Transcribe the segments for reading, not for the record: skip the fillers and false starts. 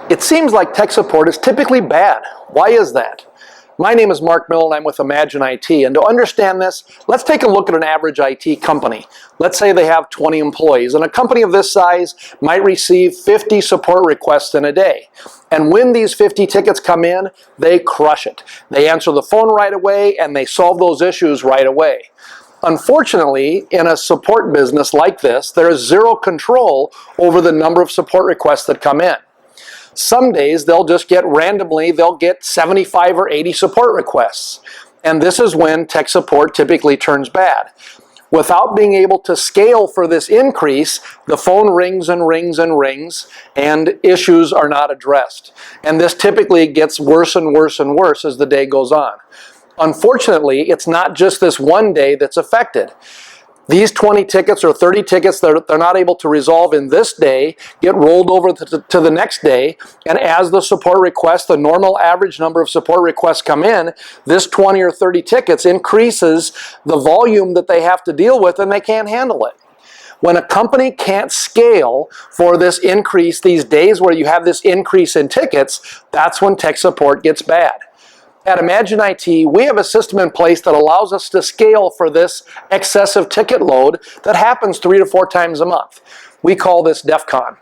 It seems like tech support is typically bad. Why is that? My name is Mark Miller and I'm with Imagine IT, and to understand this, let's take a look at an average IT company. Let's say they have 20 employees, and a company of this size might receive 50 support requests in a day. And when these 50 tickets come in, they crush it. They answer the phone right away and they solve those issues right away. Unfortunately, in a support business like this, there is zero control over the number of support requests that come in. Some days they'll just get randomly, they'll get 75 or 80 support requests. And this is when tech support typically turns bad. Without being able to scale for this increase, the phone rings and rings and rings, and issues are not addressed. And this typically gets worse and worse and worse as the day goes on. Unfortunately, it's not just this one day that's affected. These 20 tickets or 30 tickets that they're not able to resolve in this day get rolled over to the next day, and as the support requests, the normal average number of support requests come in, this 20 or 30 tickets increases the volume that they have to deal with, and they can't handle it. When a company can't scale for this increase, these days where you have this increase in tickets, that's when tech support gets bad. At Imagine IT, we have a system in place that allows us to scale for this excessive ticket load that happens 3 to 4 times a month. We call this DEFCON.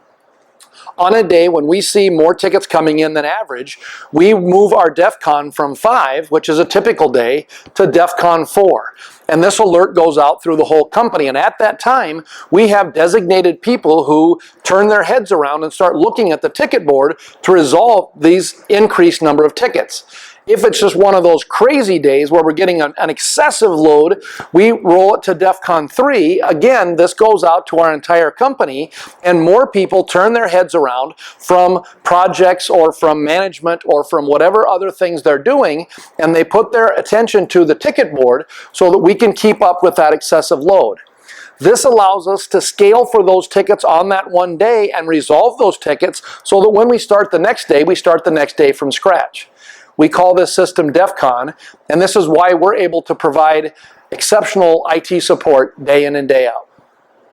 On a day when we see more tickets coming in than average, we move our DEFCON from 5, which is a typical day, to DEFCON 4. And this alert goes out through the whole company. And at that time, we have designated people who turn their heads around and start looking at the ticket board to resolve these increased number of tickets. If it's just one of those crazy days where we're getting an excessive load, we roll it to DEFCON 3. Again, this goes out to our entire company, and more people turn their heads around from projects or from management or from whatever other things they're doing, and they put their attention to the ticket board so that we can keep up with that excessive load. This allows us to scale for those tickets on that one day and resolve those tickets so that when we start the next day, we start the next day from scratch. We call this system DEFCON, and this is why we're able to provide exceptional IT support day in and day out.